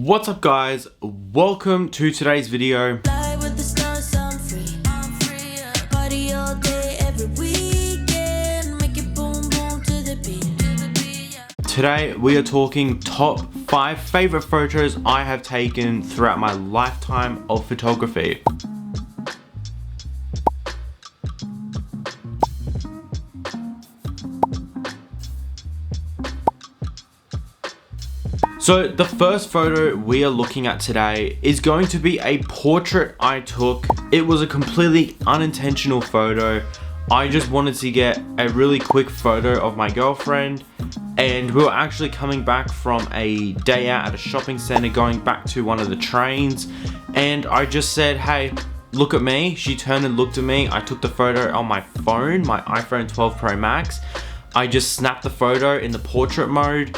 What's up guys, welcome to today's video. Today we are talking top 5 favorite photos I have taken throughout my lifetime of photography. So the first photo we are looking at today is going to be a portrait I took. It was a completely unintentional photo. I just wanted to get a really quick photo of my girlfriend, and we were actually coming back from a day out at a shopping center, going back to one of the trains, and I just said, hey, look at me. She turned and looked at me. I took the photo on my phone, my iPhone 12 Pro Max. I just snapped the photo in the portrait mode,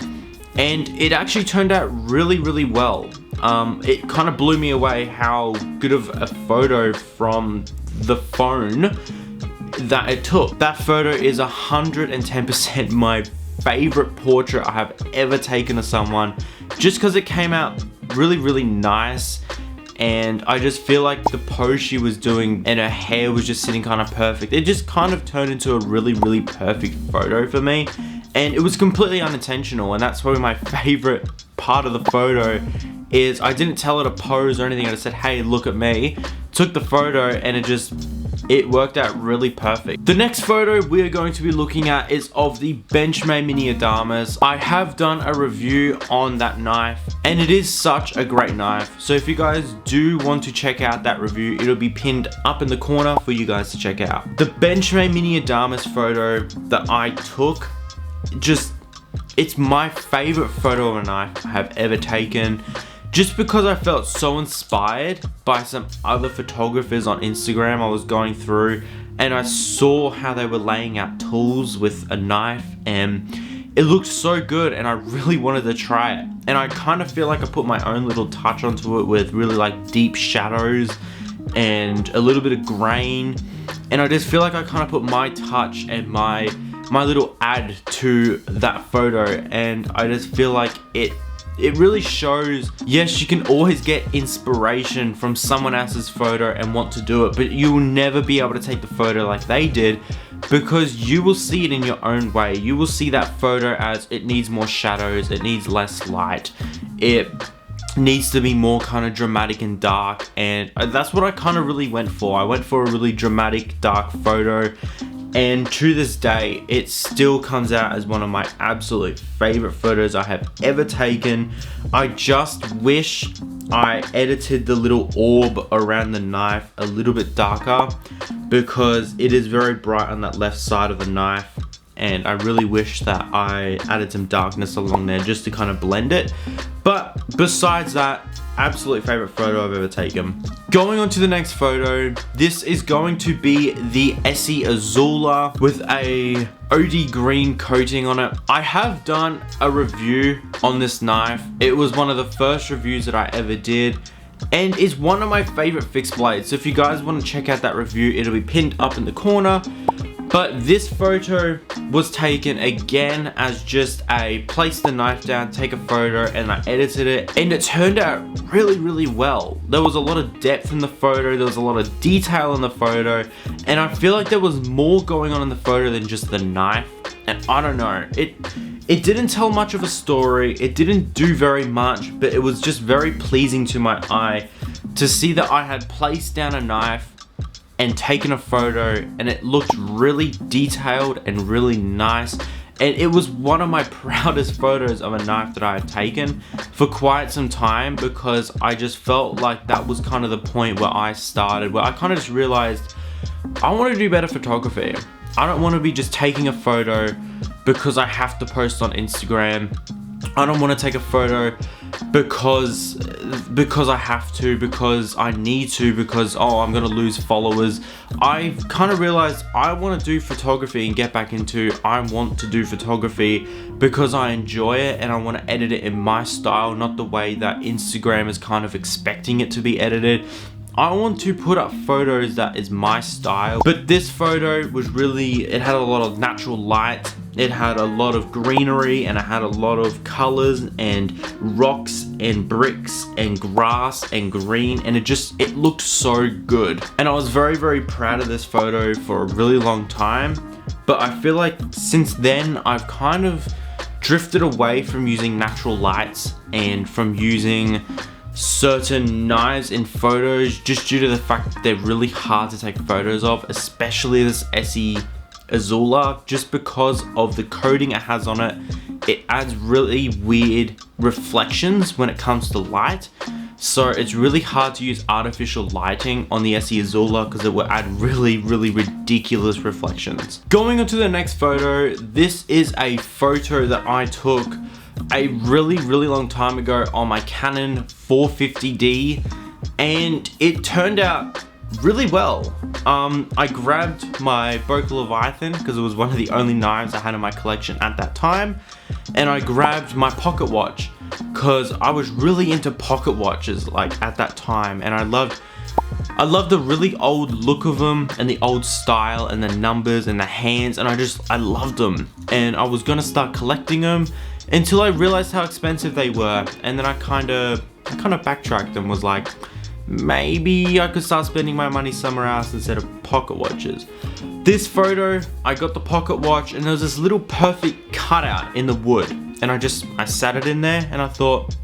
and it actually turned out really well. It kind of blew me away how good of a photo from the phone that it took. That photo is 110% my favorite portrait I have ever taken of someone, just because it came out really nice, and I just feel like the pose she was doing and her hair was just sitting kind of perfect. It just kind of turned into a really perfect photo for me. And it was completely unintentional, and that's probably my favorite part of the photo is I didn't tell her to pose or anything. I just said, hey, look at me. Took the photo, and it worked out really perfect. The next photo we are going to be looking at is of the Benchmade Mini Adamas. I have done a review on that knife, and it is such a great knife. So if you guys do want to check out that review, it'll be pinned up in the corner for you guys to check out. The Benchmade Mini Adamas photo that I took, it's my favorite photo of a knife I have ever taken, just because I felt so inspired by some other photographers on Instagram I was going through, and I saw how they were laying out tools with a knife, and it looked so good, and I really wanted to try it. And I kind of feel like I put my own little touch onto it with really like deep shadows and a little bit of grain, and I just feel like I kind of put my touch and my little add to that photo, and I just feel like it really shows, yes, you can always get inspiration from someone else's photo and want to do it, but you will never be able to take the photo like they did, because you will see it in your own way. You will see that photo as it needs more shadows, it needs less light, it needs to be more kind of dramatic and dark, and that's what I kind of really went for. I went for a really dramatic, dark photo. And to this day, it still comes out as one of my absolute favorite photos I have ever taken. I just wish I edited the little orb around the knife a little bit darker, because it is very bright on that left side of the knife, and I really wish that I added some darkness along there just to kind of blend it. But besides that, absolute favorite photo I've ever taken. Going on to the next photo, this is going to be the Essie Azula with a OD green coating on it. I have done a review on this knife. It was one of the first reviews that I ever did, and is one of my favorite fixed blades. So if you guys want to check out that review, it'll be pinned up in the corner. But this photo was taken again as just a place the knife down, take a photo, and I edited it, and it turned out really well. There was a lot of depth in the photo, there was a lot of detail in the photo, and I feel like there was more going on in the photo than just the knife. And I don't know, it didn't tell much of a story, it didn't do very much, but it was just very pleasing to my eye to see that I had placed down a knife and taken a photo, and it looked really detailed and really nice, and it was one of my proudest photos of a knife that I had taken for quite some time, because I just felt like that was kind of the point where I started, where I kind of just realized I want to do better photography. I don't want to be just taking a photo because I have to post on Instagram. I don't want to take a photo because I have to, because I need to, because I'm gonna lose followers. I've kind of realized I want to do photography and get back into, I want to do photography because I enjoy it, and I want to edit it in my style, not the way that Instagram is kind of expecting it to be edited. I want to put up photos that is my style. But this photo was really, it had a lot of natural light, it had a lot of greenery, and it had a lot of colors and rocks and bricks and grass and green, and it looked so good. And I was very, very proud of this photo for a really long time. But I feel like since then I've kind of drifted away from using natural lights and from using certain knives in photos, just due to the fact that they're really hard to take photos of, especially this SE Azula, just because of the coating it has on it. It adds really weird reflections when it comes to light. So it's really hard to use artificial lighting on the SE Azula because it will add really, really ridiculous reflections. Going on to the next photo, this is a photo that I took a really, really long time ago on my Canon 450D, and it turned out really well. I grabbed my Boca Leviathan because it was one of the only knives I had in my collection at that time, and I grabbed my pocket watch because I was really into pocket watches like at that time, and I loved the really old look of them and the old style and the numbers and the hands, and I loved them, and I was gonna start collecting them until I realized how expensive they were, and then I kind of backtracked and was like, maybe I could start spending my money somewhere else instead of pocket watches. This photo, I got the pocket watch and there was this little perfect cutout in the wood, and I sat it in there and I thought,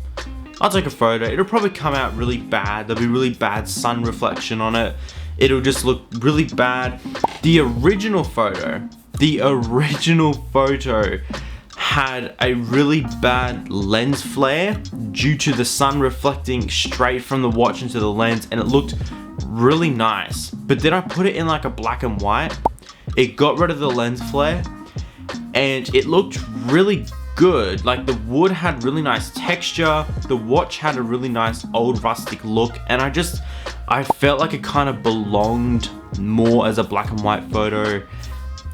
I'll take a photo. It'll probably come out really bad. There'll be really bad sun reflection on it. It'll just look really bad. The original photo had a really bad lens flare due to the sun reflecting straight from the watch into the lens, and it looked really nice. But then I put it in like a black and white. It got rid of the lens flare and it looked really good. Like the wood had really nice texture, the watch had a really nice old rustic look, and I felt like it kind of belonged more as a black and white photo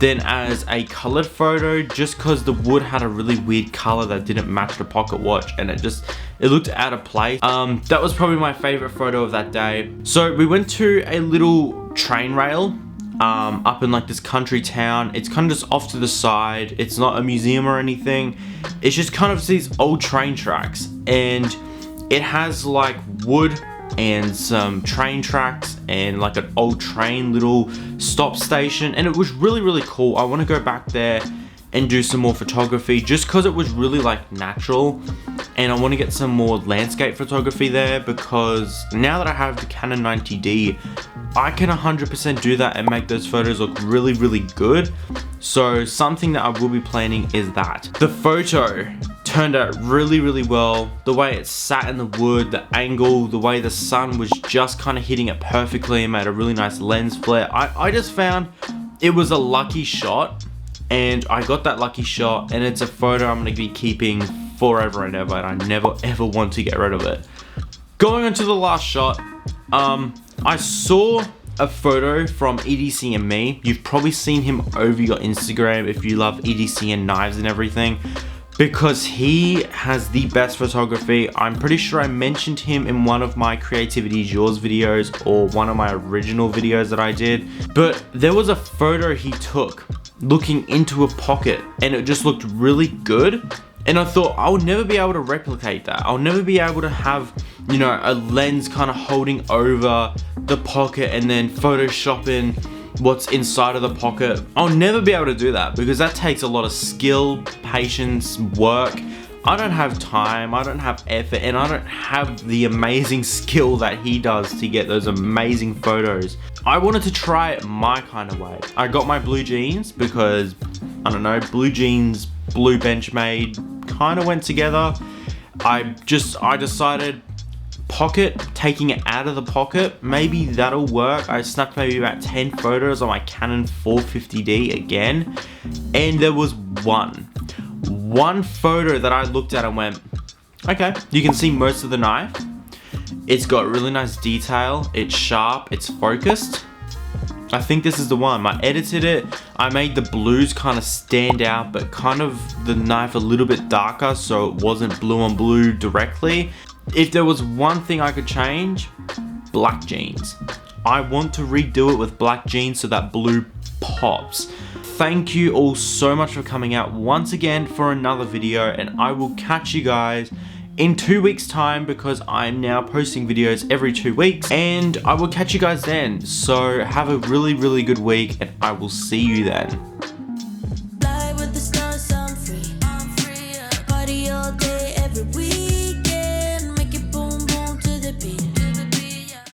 than as a colored photo, just because the wood had a really weird color that didn't match the pocket watch, and it looked out of place. That was probably my favorite photo of that day. So we went to a little train rail up in like this country town. It's kind of just off to the side. It's not a museum or anything. It's just kind of these old train tracks, and it has like wood and some train tracks and like an old train little stop station, and it was really, really cool. I want to go back there and do some more photography just because it was really like natural, and I want to get some more landscape photography there, because now that I have the Canon 90D, I can 100% do that and make those photos look really, really good. So something that I will be planning is that. The photo turned out really, really well. The way it sat in the wood, the angle, the way the sun was just kind of hitting it perfectly and made a really nice lens flare. I just found it was a lucky shot, and I got that lucky shot, and it's a photo I'm going to be keeping forever and ever, and I never ever want to get rid of it. Going on to the last shot, I saw a photo from EDC and me. You've probably seen him over your Instagram if you love EDC and knives and everything, because he has the best photography. I'm pretty sure I mentioned him in one of my Creativity is Yours videos, or one of my original videos that I did. But there was a photo he took looking into a pocket, and it just looked really good. And I thought, I would never be able to replicate that. I'll never be able to have, you know, a lens kind of holding over the pocket and then photoshopping what's inside of the pocket. I'll never be able to do that because that takes a lot of skill, patience, work. I don't have time, I don't have effort, and I don't have the amazing skill that he does to get those amazing photos. I wanted to try it my kind of way. I got my blue jeans because, I don't know, blue jeans, blue Benchmade kind of went together. I decided pocket, taking it out of the pocket, maybe that'll work. I snapped maybe about 10 photos on my Canon 450D again, and there was one photo that I looked at and went, okay, you can see most of the knife. It's got really nice detail, it's sharp, it's focused. I think this is the one. I edited it, I made the blues kind of stand out, but kind of the knife a little bit darker so it wasn't blue on blue directly. If there was one thing I could change, black jeans. I want to redo it with black jeans so that blue pops. Thank you all so much for coming out once again for another video, and I will catch you guys in 2 weeks time because I'm now posting videos every 2 weeks, and I will catch you guys then. So have a really good week, and I will see you then.